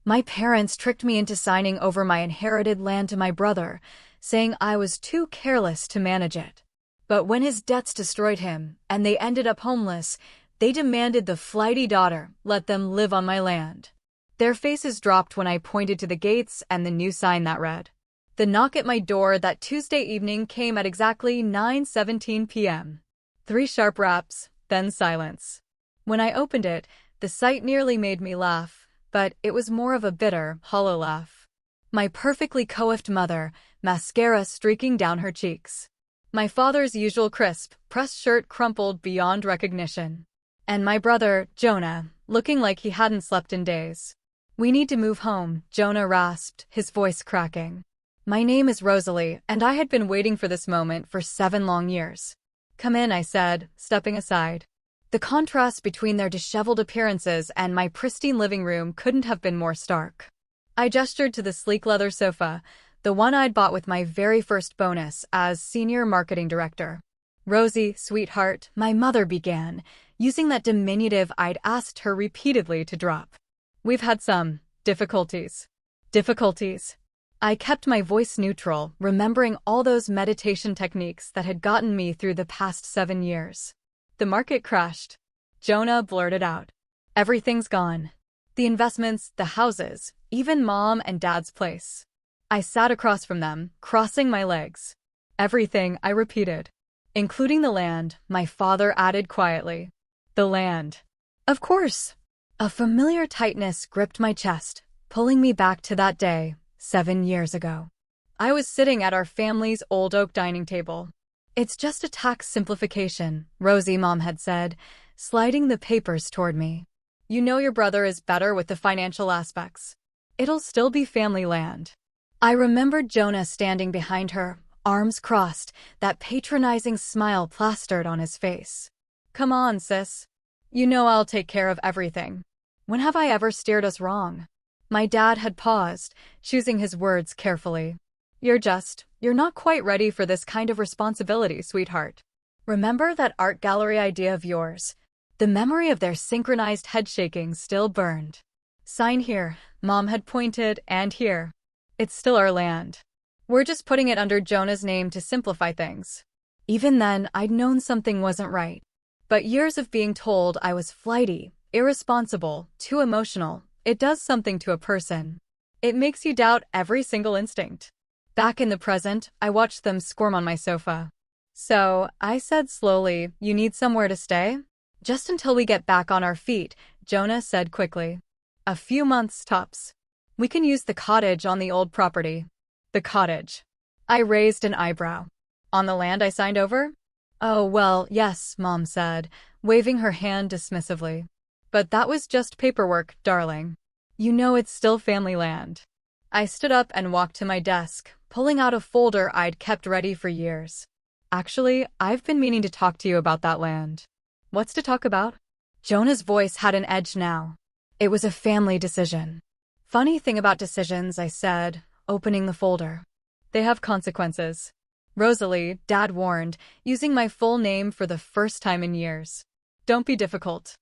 My parents tricked me into signing over my inherited land to my brother, saying I was too careless to manage it. But when his debts destroyed him, and they ended up homeless, they demanded the flighty daughter let them live on my land. Their faces dropped when I pointed to the gates and the new sign that read. The knock at my door that Tuesday evening came at exactly 9:17 p.m. 3 sharp raps, then silence. When I opened it, the sight nearly made me laugh, but it was more of a bitter, hollow laugh. My perfectly coiffed mother, mascara streaking down her cheeks. My father's usual crisp, pressed shirt crumpled beyond recognition. And my brother, Jonah, looking like he hadn't slept in days. "We need to move home," Jonah rasped, his voice cracking. "My name is Rosalie, and I had been waiting for this moment for 7 long years." "Come in," I said, stepping aside. The contrast between their disheveled appearances and my pristine living room couldn't have been more stark. I gestured to the sleek leather sofa, the one I'd bought with my very first bonus as senior marketing director. "Rosie, sweetheart," my mother began, using that diminutive I'd asked her repeatedly to drop. "We've had some difficulties." Difficulties? I kept my voice neutral, remembering all those meditation techniques that had gotten me through the past 7 years. "The market crashed," Jonah blurted out. "Everything's gone. The investments, the houses, even Mom and Dad's place." I sat across from them, crossing my legs. "Everything," I repeated. "Including the land," my father added quietly. "The land." "Of course." A familiar tightness gripped my chest, pulling me back to that day, 7 years ago. I was sitting at our family's old oak dining table. "It's just a tax simplification," Rosie, Mom had said, sliding the papers toward me. "You know your brother is better with the financial aspects. It'll still be family land." I remembered Jonah standing behind her, arms crossed, that patronizing smile plastered on his face. "Come on, sis. You know I'll take care of everything. When have I ever steered us wrong?" My dad had paused, choosing his words carefully. You're not quite ready for this kind of responsibility, sweetheart. Remember that art gallery idea of yours?" The memory of their synchronized head shaking still burned. "Sign here," Mom had pointed, "and here. It's still our land. We're just putting it under Jonah's name to simplify things." Even then, I'd known something wasn't right. But years of being told I was flighty, irresponsible, too emotional, it does something to a person. It makes you doubt every single instinct. Back in the present, I watched them squirm on my sofa. "So," I said slowly, "you need somewhere to stay?" "Just until we get back on our feet," Jonah said quickly. "A few months tops. We can use the cottage on the old property." "The cottage?" I raised an eyebrow. "On the land I signed over?" "Oh, well, yes," Mom said, waving her hand dismissively. "But that was just paperwork, darling. You know it's still family land." I stood up and walked to my desk, pulling out a folder I'd kept ready for years. "Actually, I've been meaning to talk to you about that land." "What's to talk about?" Jonah's voice had an edge now. "It was a family decision." "Funny thing about decisions," I said, opening the folder. "They have consequences." "Rosalie," Dad warned, using my full name for the first time in years. "Don't be difficult."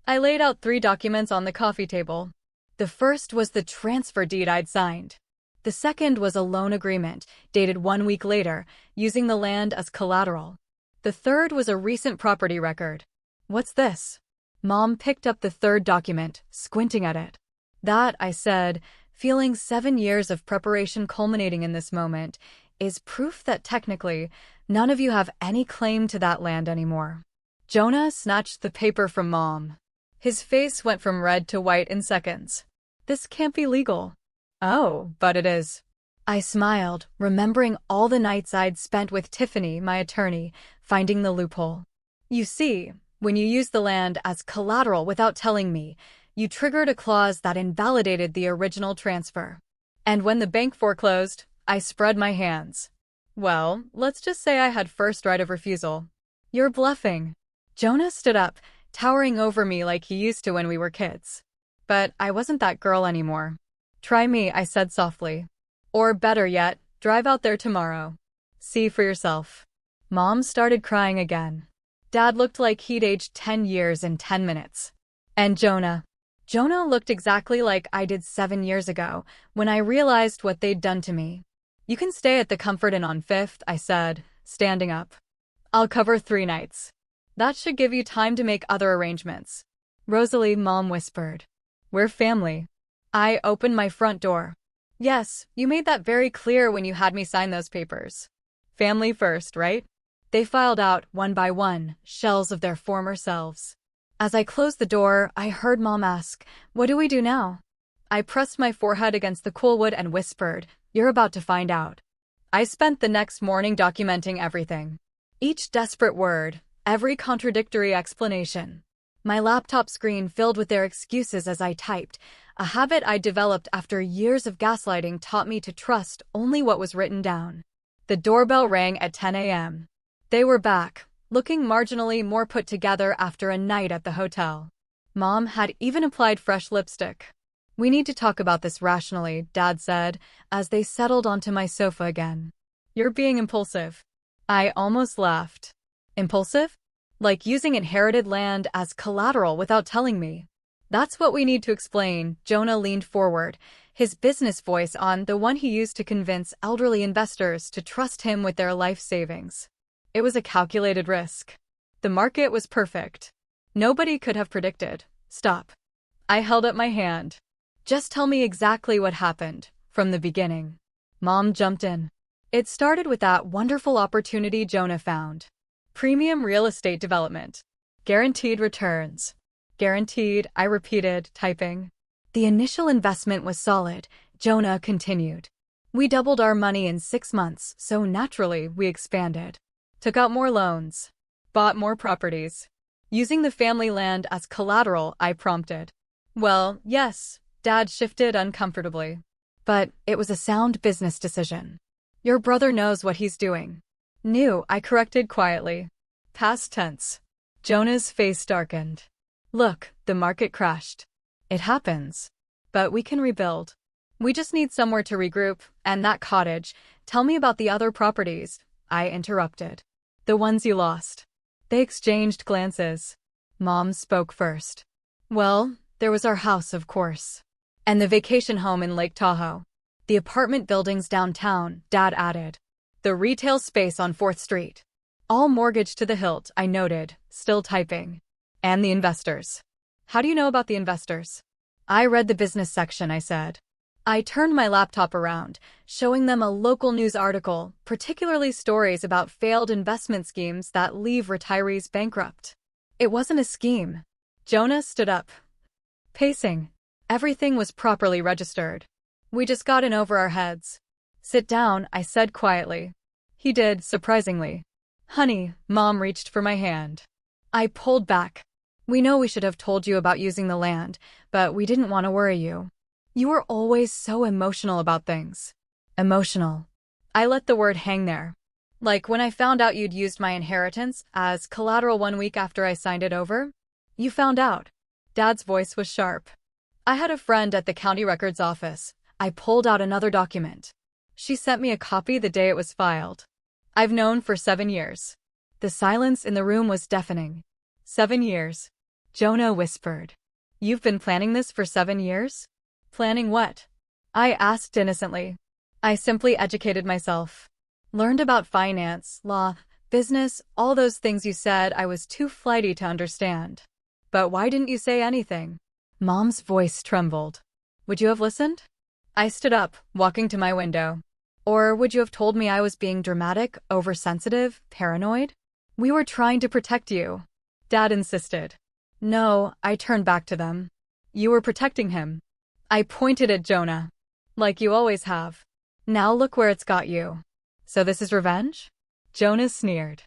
I laid out 3 documents on the coffee table. The first was the transfer deed I'd signed. The second was a loan agreement, dated 1 week later, using the land as collateral. The third was a recent property record. "What's this?" Mom picked up the third document, squinting at it. "That," I said, feeling 7 years of preparation culminating in this moment, "is proof that technically, none of you have any claim to that land anymore." Jonah snatched the paper from Mom. His face went from red to white in seconds. "This can't be legal." "Oh, but it is." I smiled, remembering all the nights I'd spent with Tiffany, my attorney, finding the loophole. "You see, when you used the land as collateral without telling me, you triggered a clause that invalidated the original transfer. And when the bank foreclosed, I spread my hands. Well, let's just say I had first right of refusal." "You're bluffing." Jonah stood up, towering over me like he used to when we were kids. But I wasn't that girl anymore. "Try me," I said softly. "Or better yet, drive out there tomorrow. See for yourself." Mom started crying again. Dad looked like he'd aged 10 years in 10 minutes. "And Jonah?" Jonah looked exactly like I did 7 years ago, when I realized what they'd done to me. You can stay at the Comfort Inn on 5th, I said, standing up. I'll cover 3 nights. That should give you time to make other arrangements. Rosalie, Mom whispered. We're family. I opened my front door. Yes, you made that very clear when you had me sign those papers. Family first, right? They filed out, one by one, shells of their former selves. As I closed the door, I heard Mom ask, what do we do now? I pressed my forehead against the cool wood and whispered, you're about to find out. I spent the next morning documenting everything. Each desperate word, every contradictory explanation. My laptop screen filled with their excuses as I typed, a habit I developed after years of gaslighting taught me to trust only what was written down. The doorbell rang at 10 a.m. They were back, looking marginally more put together after a night at the hotel. Mom had even applied fresh lipstick. We need to talk about this rationally, Dad said, as they settled onto my sofa again. You're being impulsive. I almost laughed. Impulsive? Like using inherited land as collateral without telling me. That's what we need to explain. Jonah leaned forward, his business voice on, the one he used to convince elderly investors to trust him with their life savings. It was a calculated risk. The market was perfect. Nobody could have predicted. Stop. I held up my hand. Just tell me exactly what happened, from the beginning. Mom jumped in. It started with that wonderful opportunity Jonah found. Premium real estate development. Guaranteed returns. Guaranteed, I repeated, typing. The initial investment was solid, Jonah continued. We doubled our money in 6 months, so naturally we expanded. Took out more loans. Bought more properties. Using the family land as collateral, I prompted. Well, yes, Dad shifted uncomfortably. But it was a sound business decision. Your brother knows what he's doing. Knew, I corrected quietly. Past tense. Jonah's face darkened. Look, the market crashed. It happens. But we can rebuild. We just need somewhere to regroup, and that cottage. Tell me about the other properties, I interrupted. The ones you lost. They exchanged glances. Mom spoke first. Well, there was our house, of course. And the vacation home in Lake Tahoe. The apartment buildings downtown, Dad added. The retail space on 4th Street. All mortgaged to the hilt, I noted, still typing. And the investors. How do you know about the investors? I read the business section, I said. I turned my laptop around, showing them a local news article, particularly stories about failed investment schemes that leave retirees bankrupt. It wasn't a scheme. Jonah stood up. Pacing. Everything was properly registered. We just got in over our heads. Sit down, I said quietly. He did, surprisingly. Honey, Mom reached for my hand. I pulled back. We know we should have told you about using the land, but we didn't want to worry you. You were always so emotional about things. Emotional. I let the word hang there. Like when I found out you'd used my inheritance as collateral 1 week after I signed it over. You found out. Dad's voice was sharp. I had a friend at the county records office. I pulled out another document. She sent me a copy the day it was filed. I've known for 7 years. The silence in the room was deafening. 7 years. Jonah whispered. You've been planning this for 7 years? Planning what? I asked innocently. I simply educated myself. Learned about finance, law, business, all those things you said I was too flighty to understand. But why didn't you say anything? Mom's voice trembled. Would you have listened? I stood up, walking to my window. Or would you have told me I was being dramatic, oversensitive, paranoid? We were trying to protect you. Dad insisted. No, I turned back to them. You were protecting him. I pointed at Jonah. Like you always have. Now look where it's got you. So this is revenge? Jonah sneered.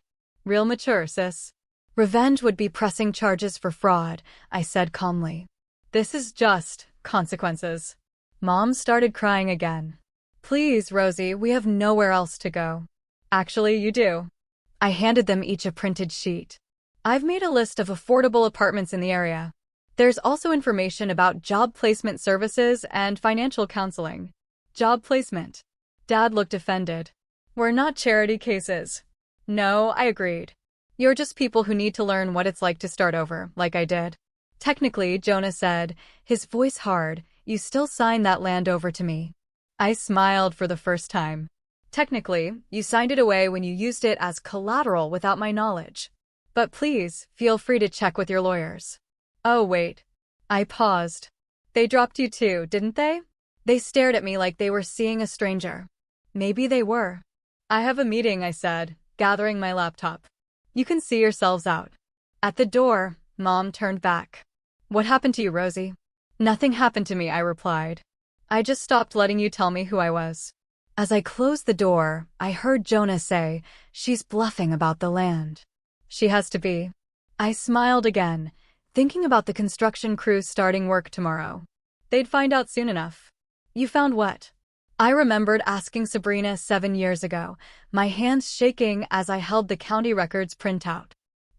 Real mature, sis. Revenge would be pressing charges for fraud, I said calmly. This is just consequences. Mom started crying again. Please, Rosie, we have nowhere else to go. Actually, you do. I handed them each a printed sheet. I've made a list of affordable apartments in the area. There's also information about job placement services and financial counseling. Job placement. Dad looked offended. We're not charity cases. No, I agreed. You're just people who need to learn what it's like to start over, like I did. Technically, Jonah said, his voice hard, you still signed that land over to me. I smiled for the first time. Technically, you signed it away when you used it as collateral without my knowledge. But please, feel free to check with your lawyers. Oh, wait. I paused. They dropped you too, didn't they? They stared at me like they were seeing a stranger. Maybe they were. I have a meeting, I said, gathering my laptop. You can see yourselves out. At the door, Mom turned back. What happened to you, Rosie? Nothing happened to me, I replied. I just stopped letting you tell me who I was. As I closed the door, I heard Jonah say, she's bluffing about the land. She has to be. I smiled again, thinking about the construction crew starting work tomorrow. They'd find out soon enough. You found what? I remembered asking Sabrina 7 years ago, my hands shaking as I held the county records printout.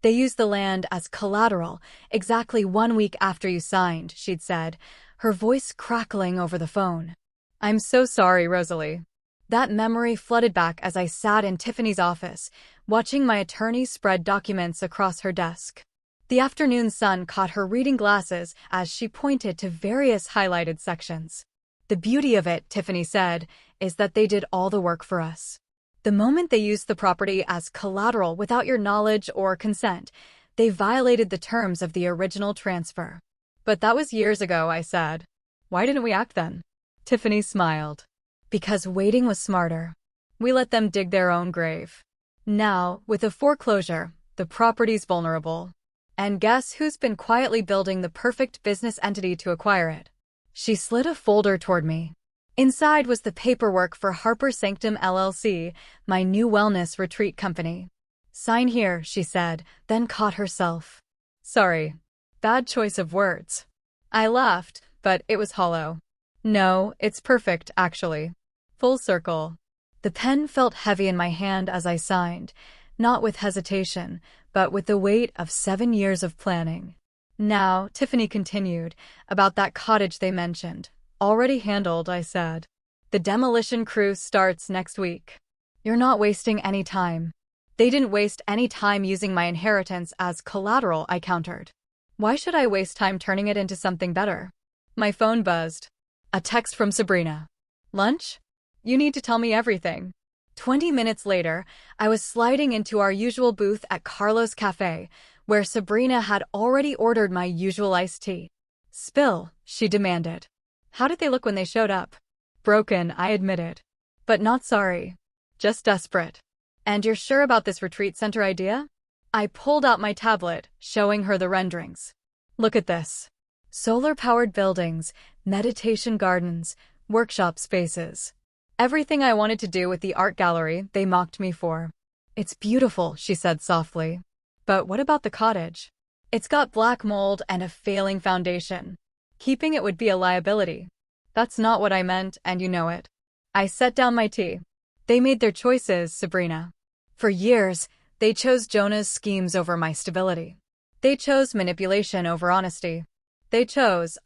They used the land as collateral exactly 1 week after you signed, she'd said, her voice crackling over the phone. I'm so sorry, Rosalie. That memory flooded back as I sat in Tiffany's office, watching my attorney spread documents across her desk. The afternoon sun caught her reading glasses as she pointed to various highlighted sections. The beauty of it, Tiffany said, is that they did all the work for us. The moment they used the property as collateral without your knowledge or consent, they violated the terms of the original transfer. But that was years ago, I said. Why didn't we act then? Tiffany smiled. Because waiting was smarter. We let them dig their own grave. Now, with a foreclosure, the property's vulnerable. And guess who's been quietly building the perfect business entity to acquire it? She slid a folder toward me. Inside was the paperwork for Harper Sanctum LLC, my new wellness retreat company. Sign here, she said, then caught herself. Sorry. Bad choice of words. I laughed, but it was hollow. No, it's perfect, actually. Full circle. The pen felt heavy in my hand as I signed, not with hesitation, but with the weight of 7 years of planning. Now, Tiffany continued, about that cottage they mentioned. Already handled, I said. The demolition crew starts next week. You're not wasting any time. They didn't waste any time using my inheritance as collateral, I countered. Why should I waste time turning it into something better? My phone buzzed. A text from Sabrina. Lunch? You need to tell me everything. 20 minutes later, I was sliding into our usual booth at Carlos Cafe, where Sabrina had already ordered my usual iced tea. Spill, she demanded. How did they look when they showed up? Broken, I admitted. But not sorry. Just desperate. And you're sure about this retreat center idea? I pulled out my tablet, showing her the renderings. Look at this. Solar-powered buildings, meditation gardens, workshop spaces. Everything I wanted to do with the art gallery, they mocked me for. It's beautiful, she said softly. But what about the cottage? It's got black mold and a failing foundation. Keeping it would be a liability. That's not what I meant, and you know it. I set down my tea. They made their choices, Sabrina. For years, they chose Jonah's schemes over my stability. They chose manipulation over honesty.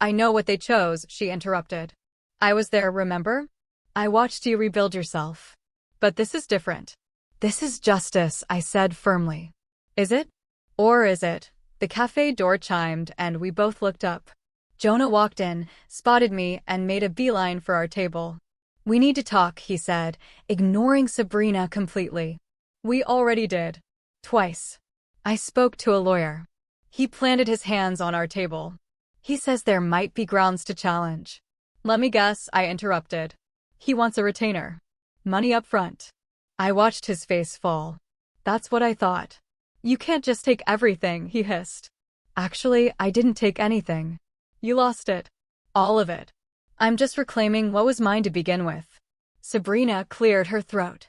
I know what they chose, she interrupted. I was there, remember? I watched you rebuild yourself. But this is different. This is justice, I said firmly. Is it? Or is it? The cafe door chimed, and we both looked up. Jonah walked in, spotted me, and made a beeline for our table. We need to talk, he said, ignoring Sabrina completely. We already did. Twice. I spoke to a lawyer. He planted his hands on our table. He says there might be grounds to challenge. Let me guess, I interrupted. He wants a retainer. Money up front. I watched his face fall. That's what I thought. You can't just take everything, he hissed. Actually, I didn't take anything. You lost it. All of it. I'm just reclaiming what was mine to begin with. Sabrina cleared her throat.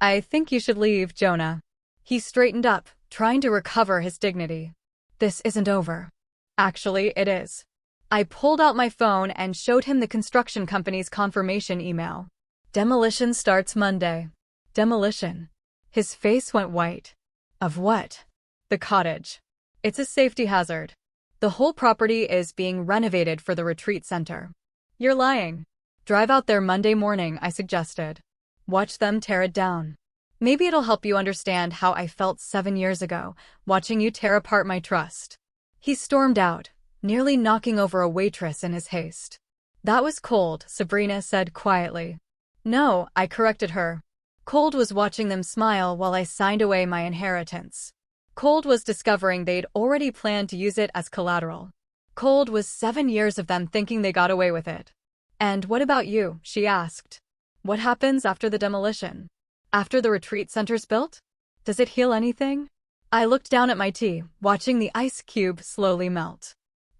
I think you should leave, Jonah. He straightened up, trying to recover his dignity. This isn't over. Actually, it is. I pulled out my phone and showed him the construction company's confirmation email. Demolition starts Monday. Demolition. His face went white. Of what? The cottage. It's a safety hazard. The whole property is being renovated for the retreat center. You're lying. Drive out there Monday morning, I suggested. Watch them tear it down. Maybe it'll help you understand how I felt 7 years ago, watching you tear apart my trust. He stormed out, nearly knocking over a waitress in his haste. That was Cold, Sabrina said quietly. No, I corrected her. Cold was watching them smile while I signed away my inheritance. Cold was discovering they'd already planned to use it as collateral. Cold was 7 years of them thinking they got away with it. And what about you? She asked. What happens after the demolition? After the retreat center's built? Does it heal anything? I looked down at my tea, watching the ice cube slowly melt.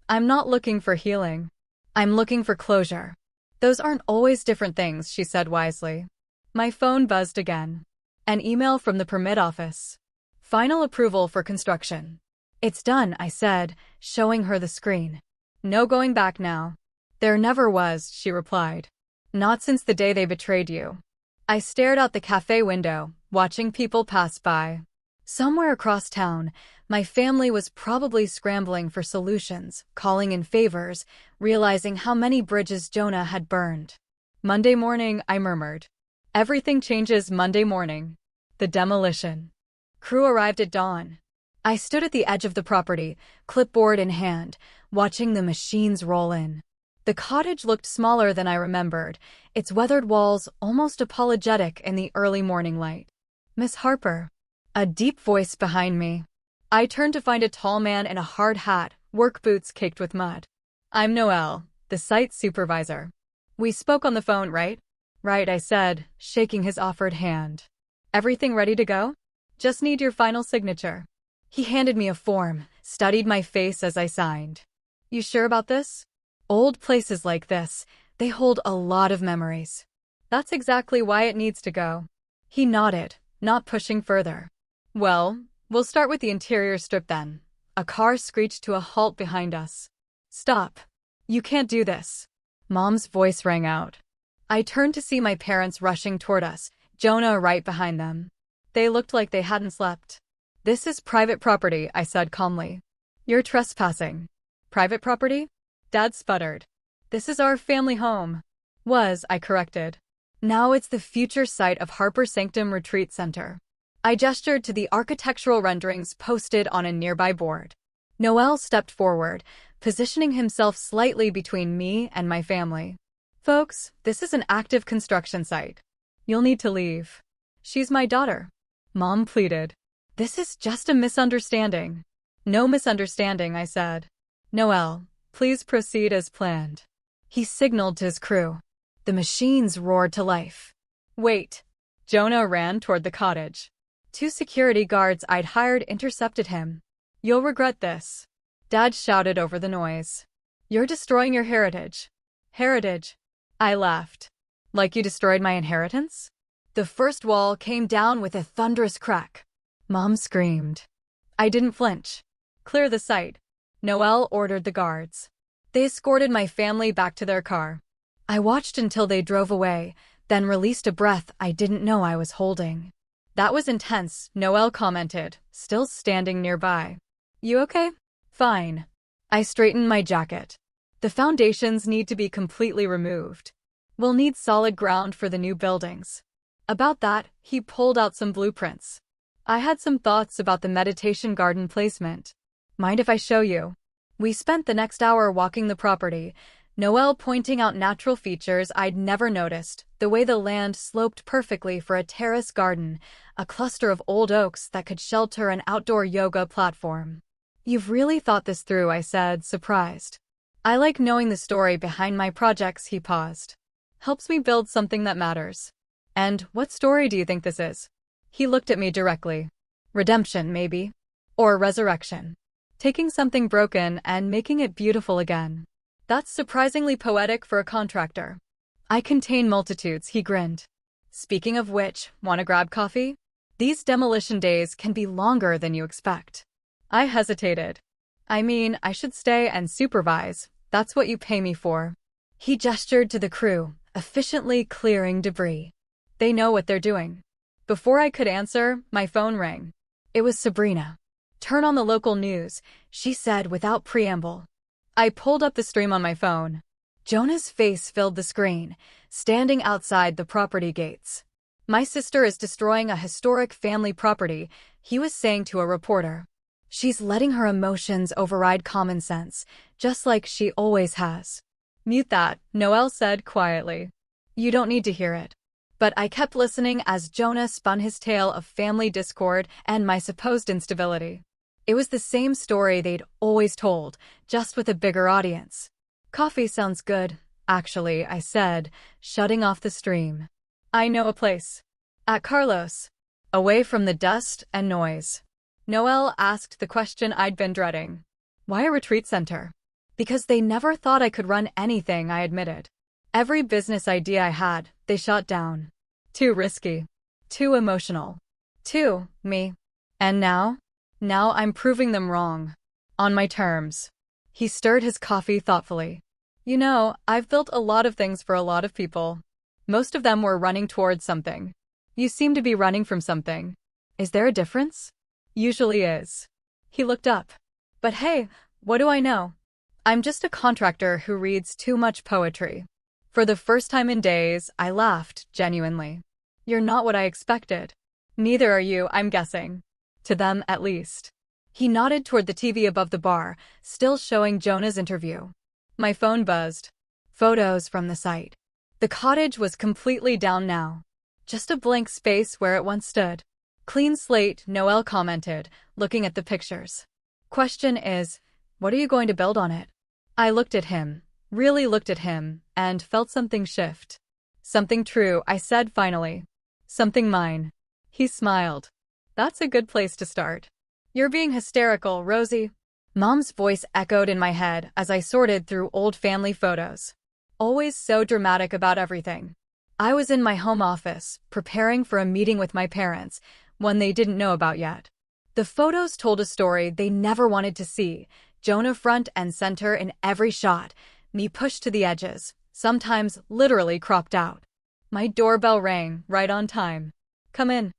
I'm not looking for healing. I'm looking for closure. Those aren't always different things, she said wisely. My phone buzzed again. An email from the permit office. Final approval for construction. It's done, I said, showing her the screen. No going back now. There never was, she replied. Not since the day they betrayed you. I stared out the cafe window, watching people pass by. Somewhere across town, my family was probably scrambling for solutions, calling in favors, realizing how many bridges Jonah had burned. Monday morning, I murmured. Everything changes Monday morning. The demolition. Crew arrived at dawn. I stood at the edge of the property, clipboard in hand, watching the machines roll in. The cottage looked smaller than I remembered, its weathered walls almost apologetic in the early morning light. Miss Harper. A deep voice behind me. I turned to find a tall man in a hard hat, work boots caked with mud. I'm Noel, the site supervisor. We spoke on the phone, right? Right, I said, shaking his offered hand. Everything ready to go? Just need your final signature. He handed me a form, studied my face as I signed. You sure about this? Old places like this, they hold a lot of memories. That's exactly why it needs to go. He nodded, not pushing further. Well, we'll start with the interior strip then. A car screeched to a halt behind us. Stop. You can't do this. Mom's voice rang out. I turned to see my parents rushing toward us, Jonah right behind them. They looked like they hadn't slept. This is private property, I said calmly. You're trespassing. Private property? Dad sputtered. This is our family home. I corrected. Now it's the future site of Harper Sanctum Retreat Center. I gestured to the architectural renderings posted on a nearby board. Noel stepped forward, positioning himself slightly between me and my family. Folks, this is an active construction site. You'll need to leave. She's my daughter. Mom pleaded. This is just a misunderstanding. No misunderstanding, I said. Noel, please proceed as planned. He signaled to his crew. The machines roared to life. Wait. Jonah ran toward the cottage. 2 security guards I'd hired intercepted him. You'll regret this. Dad shouted over the noise. You're destroying your heritage. Heritage? I laughed. Like you destroyed my inheritance? The first wall came down with a thunderous crack. Mom screamed. I didn't flinch. Clear the site. Noel ordered the guards. They escorted my family back to their car. I watched until they drove away, then released a breath I didn't know I was holding. That was intense, Noel commented, still standing nearby. You okay? Fine. I straightened my jacket. The foundations need to be completely removed. We'll need solid ground for the new buildings. About that, he pulled out some blueprints. I had some thoughts about the meditation garden placement. Mind if I show you? We spent the next hour walking the property, Noel pointing out natural features I'd never noticed, the way the land sloped perfectly for a terrace garden, a cluster of old oaks that could shelter an outdoor yoga platform. You've really thought this through, I said, surprised. I like knowing the story behind my projects, he paused. Helps me build something that matters. And what story do you think this is? He looked at me directly. Redemption, maybe. Or resurrection. Taking something broken and making it beautiful again. That's surprisingly poetic for a contractor. I contain multitudes, he grinned. Speaking of which, wanna grab coffee? These demolition days can be longer than you expect. I hesitated. I mean, I should stay and supervise. That's what you pay me for. He gestured to the crew, efficiently clearing debris. They know what they're doing. Before I could answer, my phone rang. It was Sabrina. Turn on the local news, she said without preamble. I pulled up the stream on my phone. Jonah's face filled the screen, standing outside the property gates. My sister is destroying a historic family property, he was saying to a reporter. She's letting her emotions override common sense, just like she always has. Mute that, Noelle said quietly. You don't need to hear it. But I kept listening as Jonah spun his tale of family discord and my supposed instability. It was the same story they'd always told, just with a bigger audience. Coffee sounds good, actually, I said, shutting off the stream. I know a place. At Carlos. Away from the dust and noise. Noelle asked the question I'd been dreading. Why a retreat center? Because they never thought I could run anything, I admitted. Every business idea I had, they shot down. Too risky. Too emotional. Too me. And now? Now I'm proving them wrong. On my terms. He stirred his coffee thoughtfully. You know, I've built a lot of things for a lot of people. Most of them were running towards something. You seem to be running from something. Is there a difference? Usually is. He looked up. But hey, what do I know? I'm just a contractor who reads too much poetry. For the first time in days, I laughed, genuinely. You're not what I expected. Neither are you, I'm guessing. To them, at least. He nodded toward the TV above the bar, still showing Jonah's interview. My phone buzzed. Photos from the site. The cottage was completely down now. Just a blank space where it once stood. Clean slate, Noelle commented, looking at the pictures. Question is, what are you going to build on it? I looked at him, really looked at him, and felt something shift. Something true, I said finally. Something mine. He smiled. That's a good place to start. You're being hysterical, Rosie. Mom's voice echoed in my head as I sorted through old family photos. Always so dramatic about everything. I was in my home office, preparing for a meeting with my parents, one they didn't know about yet. The photos told a story they never wanted to see, Jonah front and center in every shot, me pushed to the edges, sometimes literally cropped out. My doorbell rang, right on time. Come in.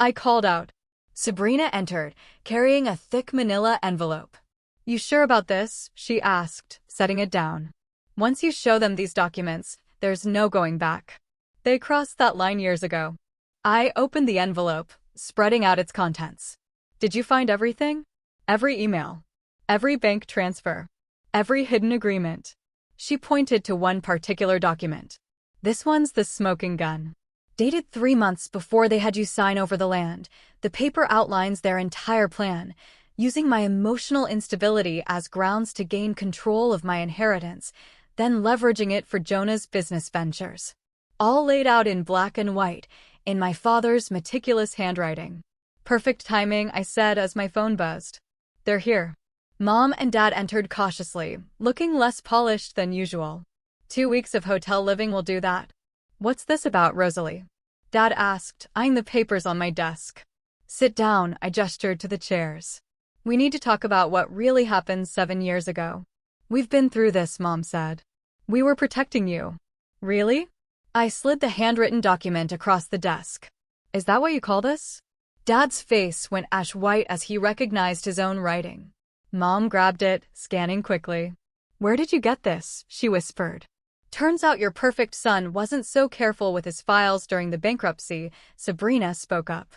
I called out. Sabrina entered, carrying a thick manila envelope. You sure about this? She asked, setting it down. Once you show them these documents, there's no going back. They crossed that line years ago. I opened the envelope, spreading out its contents. Did you find everything? Every email. Every bank transfer. Every hidden agreement. She pointed to one particular document. This one's the smoking gun. Dated 3 months before they had you sign over the land, the paper outlines their entire plan, using my emotional instability as grounds to gain control of my inheritance, then leveraging it for Jonah's business ventures. All laid out in black and white, in my father's meticulous handwriting. Perfect timing, I said as my phone buzzed. They're here. Mom and Dad entered cautiously, looking less polished than usual. 2 weeks of hotel living will do that. What's this about, Rosalie? Dad asked, eyeing the papers on my desk. Sit down, I gestured to the chairs. We need to talk about what really happened 7 years ago. We've been through this, Mom said. We were protecting you. Really? I slid the handwritten document across the desk. Is that what you call this? Dad's face went ash white as he recognized his own writing. Mom grabbed it, scanning quickly. Where did you get this? She whispered. Turns out your perfect son wasn't so careful with his files during the bankruptcy, Sabrina spoke up.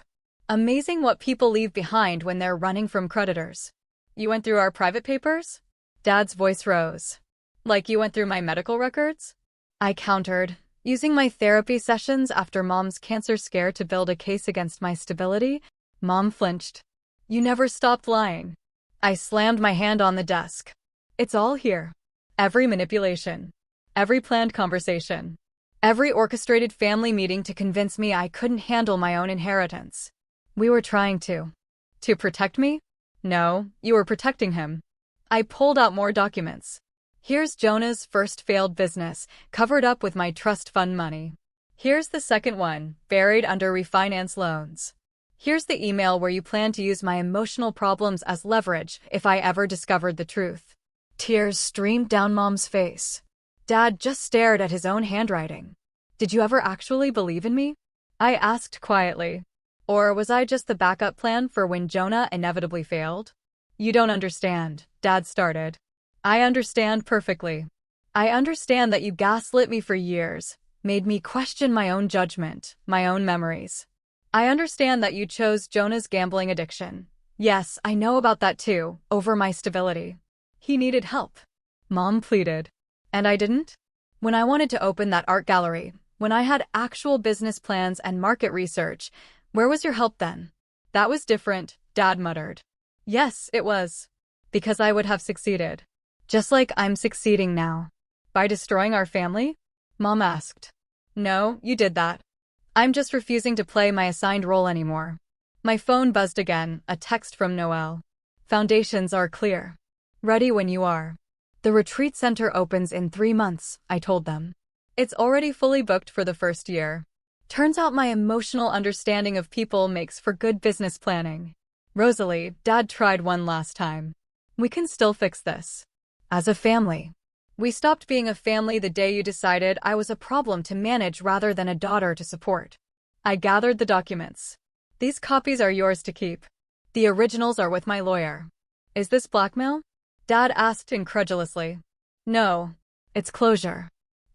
Amazing what people leave behind when they're running from creditors. You went through our private papers? Dad's voice rose. Like you went through my medical records? I countered, using my therapy sessions after Mom's cancer scare to build a case against my stability. Mom flinched. You never stopped lying. I slammed my hand on the desk. It's all here. Every manipulation. Every planned conversation. Every orchestrated family meeting to convince me I couldn't handle my own inheritance. We were trying to. To protect me? No, you were protecting him. I pulled out more documents. Here's Jonah's first failed business, covered up with my trust fund money. Here's the second one, buried under refinance loans. Here's the email where you plan to use my emotional problems as leverage if I ever discovered the truth. Tears streamed down Mom's face. Dad just stared at his own handwriting. Did you ever actually believe in me? I asked quietly. Or was I just the backup plan for when Jonah inevitably failed? You don't understand, Dad started. I understand perfectly. I understand that you gaslit me for years, made me question my own judgment, my own memories. I understand that you chose Jonah's gambling addiction, Yes, I know about that too, over my stability. He needed help. Mom pleaded. And I didn't? When I wanted to open that art gallery, when I had actual business plans and market research, where was your help then? That was different, Dad muttered. Yes, it was. Because I would have succeeded. Just like I'm succeeding now. By destroying our family? Mom asked. No, you did that. I'm just refusing to play my assigned role anymore. My phone buzzed again, a text from Noel. Foundations are clear. Ready when you are. The retreat center opens in 3 months, I told them. It's already fully booked for the first year. Turns out my emotional understanding of people makes for good business planning. Rosalie, Dad tried one last time. We can still fix this. As a family. We stopped being a family the day you decided I was a problem to manage rather than a daughter to support. I gathered the documents. These copies are yours to keep. The originals are with my lawyer. Is this blackmail? Dad asked incredulously. No. It's closure.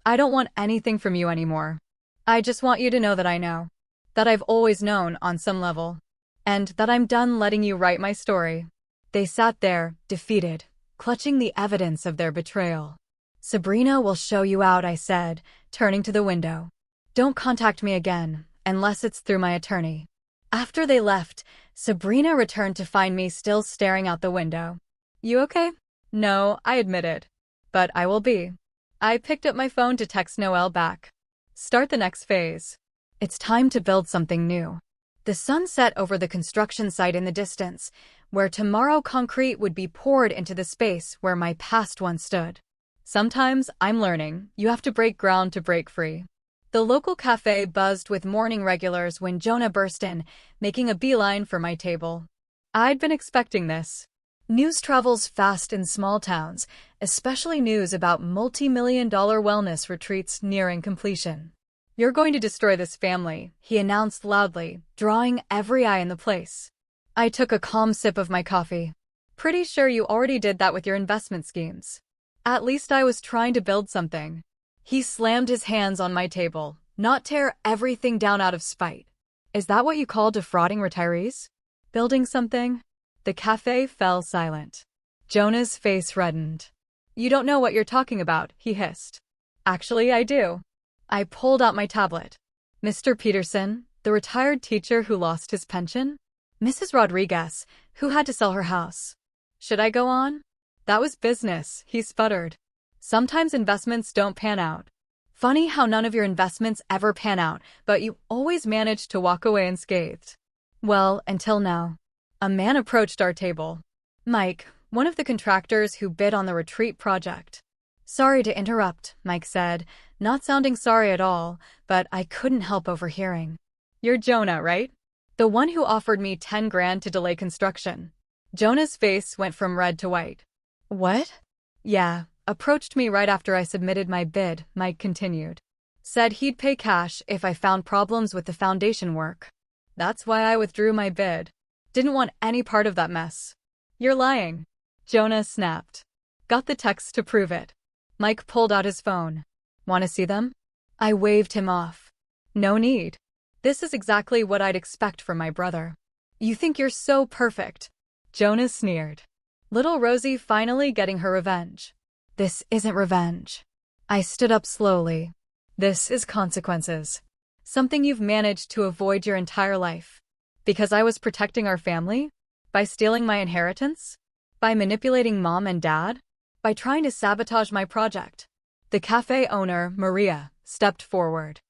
I don't want anything from you anymore. I just want you to know that I know. That I've always known on some level. And that I'm done letting you write my story. They sat there, defeated, clutching the evidence of their betrayal. Sabrina will show you out, I said, turning to the window. Don't contact me again, unless it's through my attorney. After they left, Sabrina returned to find me still staring out the window. You okay? No, I admitted. But I will be. I picked up my phone to text Noel back. Start the next phase. It's time to build something new. The sun set over the construction site in the distance, where tomorrow concrete would be poured into the space where my past one stood. Sometimes, I'm learning, you have to break ground to break free. The local cafe buzzed with morning regulars when Jonah burst in, making a beeline for my table. I'd been expecting this. News travels fast in small towns, especially news about multi-million-dollar wellness retreats nearing completion. You're going to destroy this family, he announced loudly, drawing every eye in the place. I took a calm sip of my coffee. Pretty sure you already did that with your investment schemes. At least I was trying to build something. He slammed his hands on my table, not tear everything down out of spite. Is that what you call defrauding retirees? Building something? The cafe fell silent. Jonah's face reddened. You don't know what you're talking about, he hissed. Actually, I do. I pulled out my tablet. Mr. Peterson, the retired teacher who lost his pension? Mrs. Rodriguez, who had to sell her house. Should I go on? That was business, he sputtered. Sometimes investments don't pan out. Funny how none of your investments ever pan out, but you always manage to walk away unscathed. Well, until now. A man approached our table. Mike, one of the contractors who bid on the retreat project. Sorry to interrupt, Mike said, not sounding sorry at all, but I couldn't help overhearing. You're Jonah, right? The one who offered me 10 grand to delay construction. Jonah's face went from red to white. What? Yeah, approached me right after I submitted my bid, Mike continued. Said he'd pay cash if I found problems with the foundation work. That's why I withdrew my bid. Didn't want any part of that mess. You're lying. Jonah snapped. Got the text to prove it. Mike pulled out his phone. Want to see them? I waved him off. No need. This is exactly what I'd expect from my brother. You think you're so perfect. Jonah sneered. Little Rosie finally getting her revenge. This isn't revenge. I stood up slowly. This is consequences. Something you've managed to avoid your entire life. Because I was protecting our family? By stealing my inheritance? By manipulating Mom and Dad? By trying to sabotage my project? The cafe owner, Maria, stepped forward.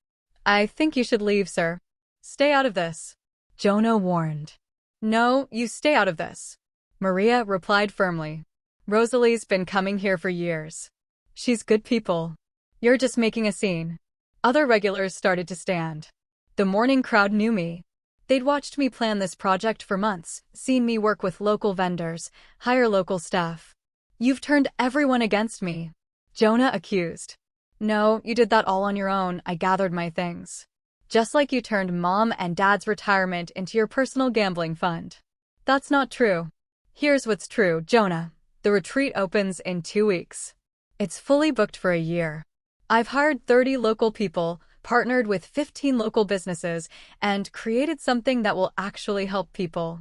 I think you should leave, sir. Stay out of this. Jonah warned. No, you stay out of this. Maria replied firmly. Rosalie's been coming here for years. She's good people. You're just making a scene. Other regulars started to stand. The morning crowd knew me. They'd watched me plan this project for months, seen me work with local vendors, hire local staff. You've turned everyone against me. Jonah accused. No, you did that all on your own, I gathered my things. Just like you turned Mom and Dad's retirement into your personal gambling fund. That's not true. Here's what's true, Jonah. The retreat opens in 2 weeks. It's fully booked for a year. I've hired 30 local people, partnered with 15 local businesses, and created something that will actually help people.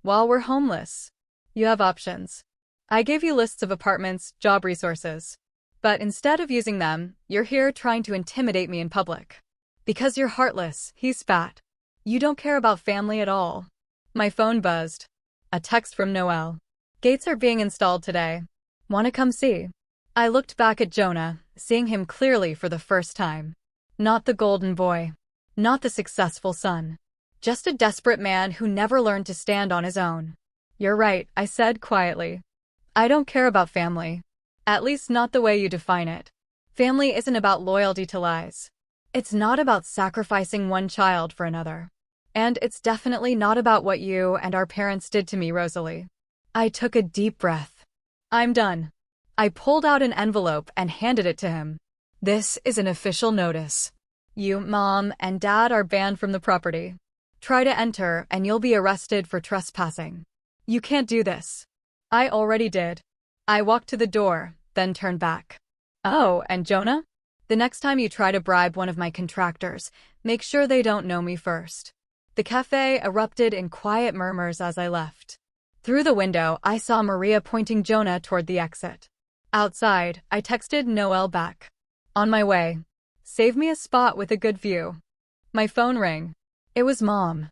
While we're homeless, you have options. I gave you lists of apartments, job resources. But instead of using them, you're here trying to intimidate me in public. Because you're heartless, he spat. You don't care about family at all. My phone buzzed. A text from Noel. Gates are being installed today. Wanna come see? I looked back at Jonah, seeing him clearly for the first time. Not the golden boy. Not the successful son. Just a desperate man who never learned to stand on his own. You're right, I said quietly. I don't care about family. At least not the way you define it. Family isn't about loyalty to lies. It's not about sacrificing one child for another. And it's definitely not about what you and our parents did to me, Rosalie. I took a deep breath. I'm done. I pulled out an envelope and handed it to him. This is an official notice. You, Mom, and Dad are banned from the property. Try to enter and you'll be arrested for trespassing. You can't do this. I already did. I walked to the door, then turned back. Oh, and Jonah? The next time you try to bribe one of my contractors, make sure they don't know me first. The cafe erupted in quiet murmurs as I left. Through the window, I saw Maria pointing Jonah toward the exit. Outside, I texted Noel back. On my way. Save me a spot with a good view. My phone rang. It was Mom.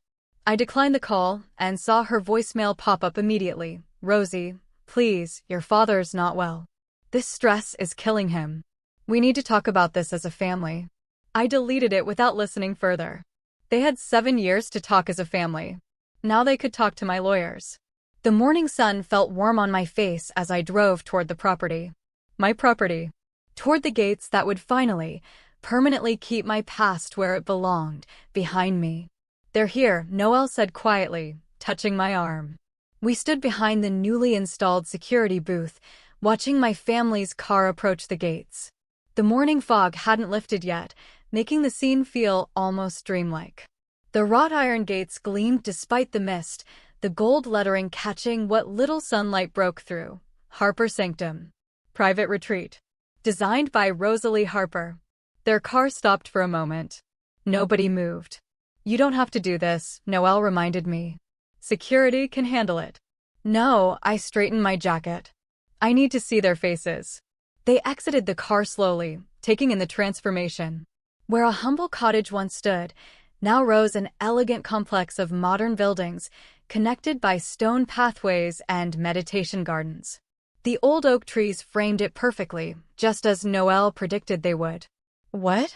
I declined the call and saw her voicemail pop up immediately. Rosie, please, your father's not well. This stress is killing him. We need to talk about this as a family. I deleted it without listening further. They had 7 years to talk as a family. Now they could talk to my lawyers. The morning sun felt warm on my face as I drove toward the property. My property. Toward the gates that would finally, permanently keep my past where it belonged, behind me. They're here, Noel said quietly, touching my arm. We stood behind the newly installed security booth, watching my family's car approach the gates. The morning fog hadn't lifted yet, making the scene feel almost dreamlike. The wrought iron gates gleamed despite the mist, the gold lettering catching what little sunlight broke through. Harper Sanctum. Private Retreat. Designed by Rosalie Harper. Their car stopped for a moment. Nobody moved. You don't have to do this, Noel reminded me. Security can handle it. No, I straightened my jacket. I need to see their faces. They exited the car slowly, taking in the transformation. Where a humble cottage once stood, now rose an elegant complex of modern buildings, connected by stone pathways and meditation gardens. The old oak trees framed it perfectly, just as Noel predicted they would. What?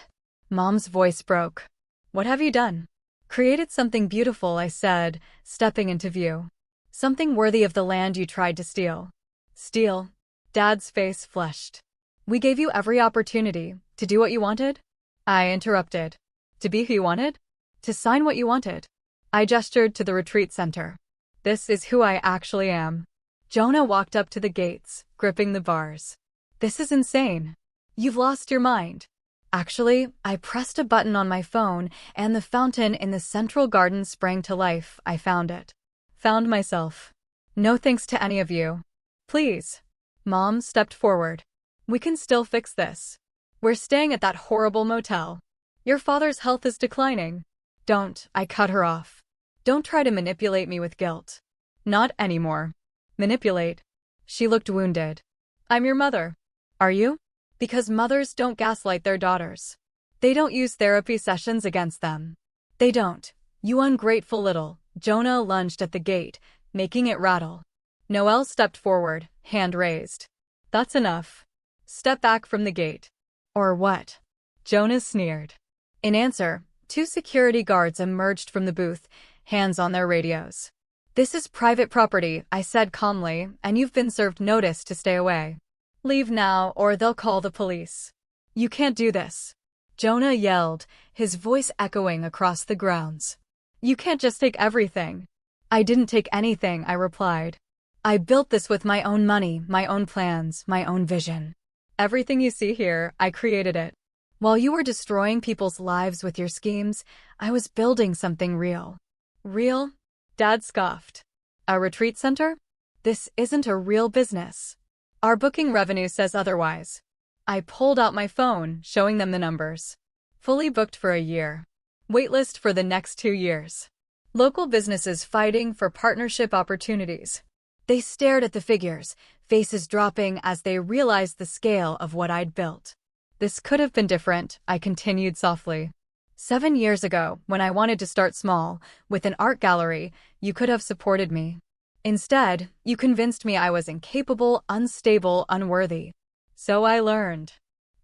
Mom's voice broke. What have you done? Created something beautiful, I said, stepping into view. Something worthy of the land you tried to steal. Steal? Dad's face flushed. We gave you every opportunity to do what you wanted? I interrupted. To be who you wanted? To sign what you wanted. I gestured to the retreat center. This is who I actually am. Jonah walked up to the gates, gripping the bars. This is insane. You've lost your mind. Actually, I pressed a button on my phone, and the fountain in the central garden sprang to life. I found it. Found myself. No thanks to any of you. Please. Mom stepped forward. We can still fix this. We're staying at that horrible motel. Your father's health is declining. Don't, I cut her off. Don't try to manipulate me with guilt. Not anymore. Manipulate. She looked wounded. I'm your mother. Are you? Because mothers don't gaslight their daughters. They don't use therapy sessions against them. They don't. You ungrateful little. Jonah lunged at the gate, making it rattle. Noel stepped forward, hand raised. That's enough. Step back from the gate. Or what? Jonah sneered. In answer, 2 security guards emerged from the booth, hands on their radios. This is private property, I said calmly, and you've been served notice to stay away. Leave now or they'll call the police. You can't do this. Jonah yelled, his voice echoing across the grounds. You can't just take everything. I didn't take anything, I replied. I built this with my own money, my own plans, my own vision. Everything you see here, I created it. While you were destroying people's lives with your schemes, I was building something real. Real? Dad scoffed. A retreat center? This isn't a real business. Our booking revenue says otherwise. I pulled out my phone, showing them the numbers. Fully booked for a year. Waitlist for the next 2 years. Local businesses fighting for partnership opportunities. They stared at the figures, faces dropping as they realized the scale of what I'd built. This could have been different, I continued softly. 7 years ago, when I wanted to start small, with an art gallery, you could have supported me. Instead, you convinced me I was incapable, unstable, unworthy. So I learned.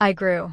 I grew.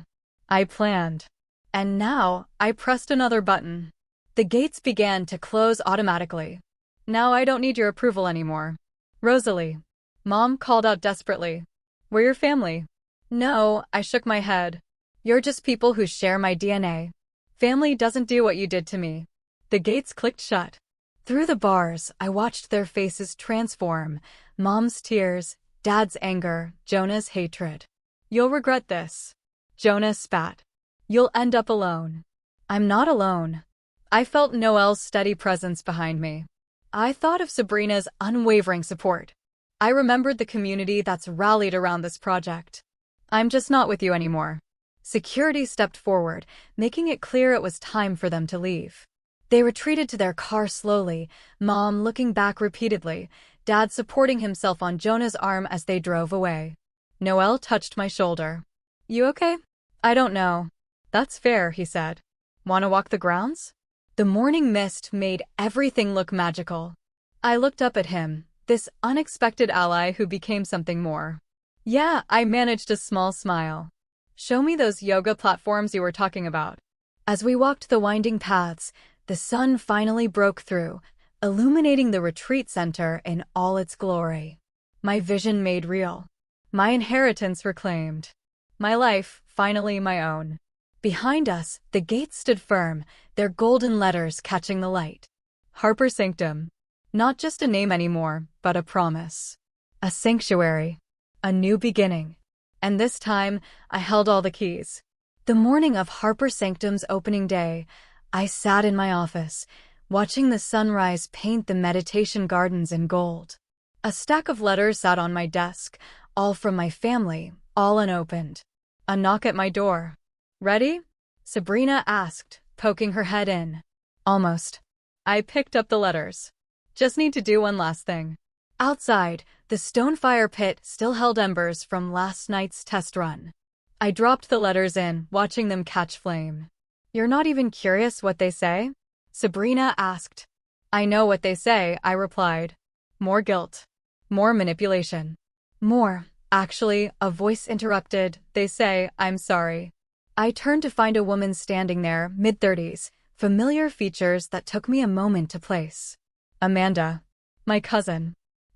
I planned. And now, I pressed another button. The gates began to close automatically. Now I don't need your approval anymore. Rosalie. Mom called out desperately. We're your family. No, I shook my head. You're just people who share my DNA. Family doesn't do what you did to me. The gates clicked shut. Through the bars, I watched their faces transform. Mom's tears, Dad's anger, Jonah's hatred. You'll regret this. Jonah spat. You'll end up alone. I'm not alone. I felt Noelle's steady presence behind me. I thought of Sabrina's unwavering support. I remembered the community that's rallied around this project. I'm just not with you anymore. Security stepped forward, making it clear it was time for them to leave. They retreated to their car slowly, Mom looking back repeatedly, Dad supporting himself on Jonah's arm as they drove away. Noelle touched my shoulder. You okay? I don't know. That's fair, he said. Want to walk the grounds? The morning mist made everything look magical. I looked up at him, this unexpected ally who became something more. Yeah, I managed a small smile. Show me those yoga platforms you were talking about. As we walked the winding paths, the sun finally broke through, illuminating the retreat center in all its glory. My vision made real. My inheritance reclaimed. My life, finally my own. Behind us, the gates stood firm, their golden letters catching the light. Harper Sanctum. Not just a name anymore, but a promise. A sanctuary. A new beginning. And this time, I held all the keys. The morning of Harper Sanctum's opening day, I sat in my office, watching the sunrise paint the meditation gardens in gold. A stack of letters sat on my desk, all from my family, all unopened. A knock at my door. Ready? Sabrina asked, poking her head in. Almost. I picked up the letters. Just need to do one last thing. Outside, the stone fire pit still held embers from last night's test run. I dropped the letters in, watching them catch flame. You're not even curious what they say? Sabrina asked. I know what they say, I replied. More guilt. More manipulation. More. Actually, a voice interrupted. They say, I'm sorry. I turned to find a woman standing there, mid-30s, familiar features that took me a moment to place. Amanda. My cousin.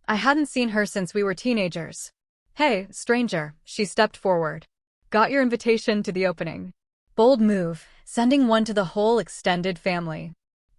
I hadn't seen her since we were teenagers. Hey, stranger, she stepped forward. Got your invitation to the opening. Bold move, sending one to the whole extended family.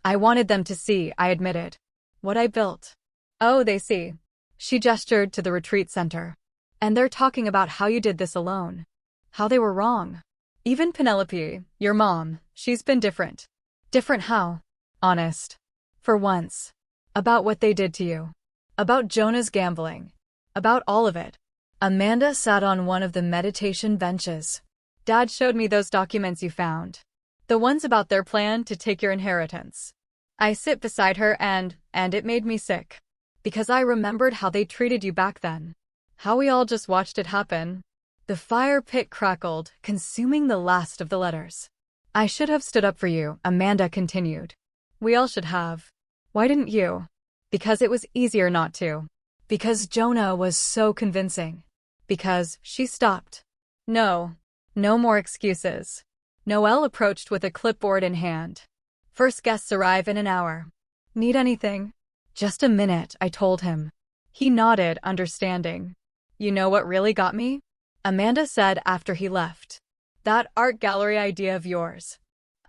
I wanted them to see, I admitted. What I built. Oh, they see. She gestured to the retreat center. And they're talking about how you did this alone. How they were wrong. Even Penelope, your mom, she's been different. Different how? Honest. For once. About what they did to you. About Jonah's gambling. About all of it. Amanda sat on one of the meditation benches. Dad showed me those documents you found. The ones about their plan to take your inheritance. I sit beside her and it made me sick. Because I remembered how they treated you back then. How we all just watched it happen. The fire pit crackled, consuming the last of the letters. I should have stood up for you, Amanda continued. We all should have. Why didn't you? Because it was easier not to. Because Jonah was so convincing. Because she stopped. No. No more excuses. Noelle approached with a clipboard in hand. First guests arrive in an hour. Need anything? Just a minute, I told him. He nodded, understanding. You know what really got me? Amanda said after he left. That art gallery idea of yours.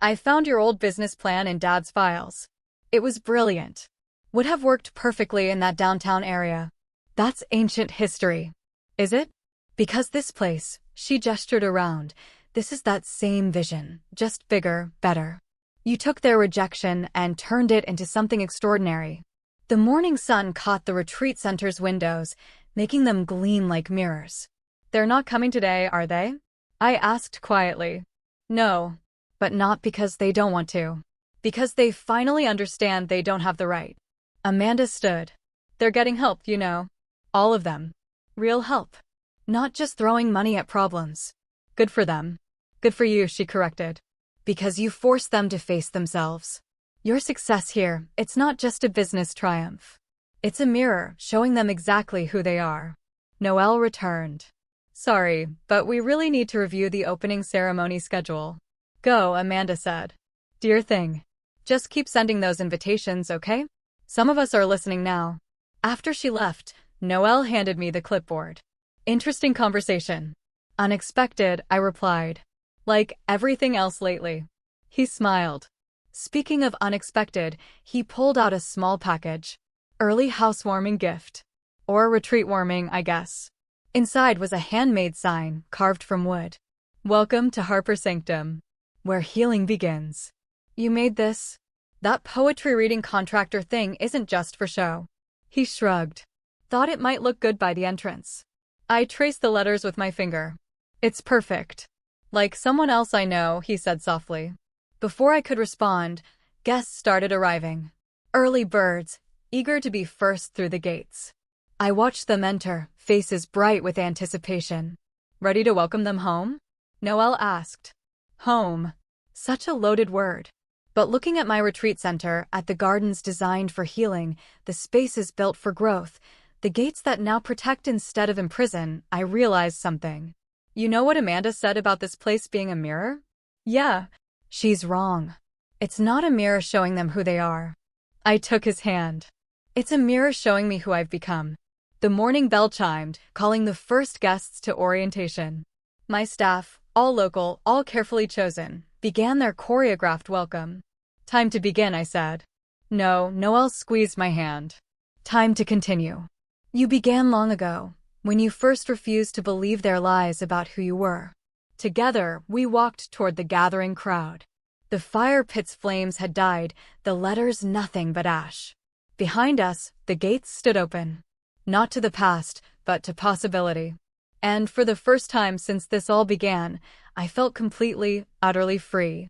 I found your old business plan in Dad's files. It was brilliant. Would have worked perfectly in that downtown area. That's ancient history. Is it? Because this place, she gestured around, this is that same vision, just bigger, better. You took their rejection and turned it into something extraordinary. The morning sun caught the retreat center's windows, making them gleam like mirrors. They're not coming today, are they? I asked quietly. No. But not because they don't want to. Because they finally understand they don't have the right. Amanda stood. They're getting help, you know. All of them. Real help. Not just throwing money at problems. Good for them. Good for you, she corrected. Because you forced them to face themselves. Your success here, it's not just a business triumph. It's a mirror, showing them exactly who they are. Noelle returned. Sorry, but we really need to review the opening ceremony schedule. Go, Amanda said. Dear thing. Just keep sending those invitations, okay? Some of us are listening now. After she left, Noelle handed me the clipboard. Interesting conversation. Unexpected, I replied. Like everything else lately. He smiled. Speaking of unexpected, he pulled out a small package. Early housewarming gift. Or retreat warming, I guess. Inside was a handmade sign, carved from wood. Welcome to Harper Sanctum, where healing begins. You made this? That poetry reading contractor thing isn't just for show. He shrugged. Thought it might look good by the entrance. I traced the letters with my finger. It's perfect. Like someone else I know, he said softly. Before I could respond, guests started arriving. Early birds, eager to be first through the gates. I watched them enter, faces bright with anticipation. Ready to welcome them home? Noelle asked. Home. Such a loaded word. But looking at my retreat center, at the gardens designed for healing, the spaces built for growth, the gates that now protect instead of imprison, I realized something. You know what Amanda said about this place being a mirror? Yeah. She's wrong. It's not a mirror showing them who they are. I took his hand. It's a mirror showing me who I've become. The morning bell chimed, calling the first guests to orientation. My staff, all local, all carefully chosen, began their choreographed welcome. Time to begin, I said. No, Noelle squeezed my hand. Time to continue. You began long ago, when you first refused to believe their lies about who you were. Together, we walked toward the gathering crowd. The fire pit's flames had died, the letters nothing but ash. Behind us, the gates stood open. Not to the past, but to possibility. And for the first time since this all began, I felt completely, utterly free.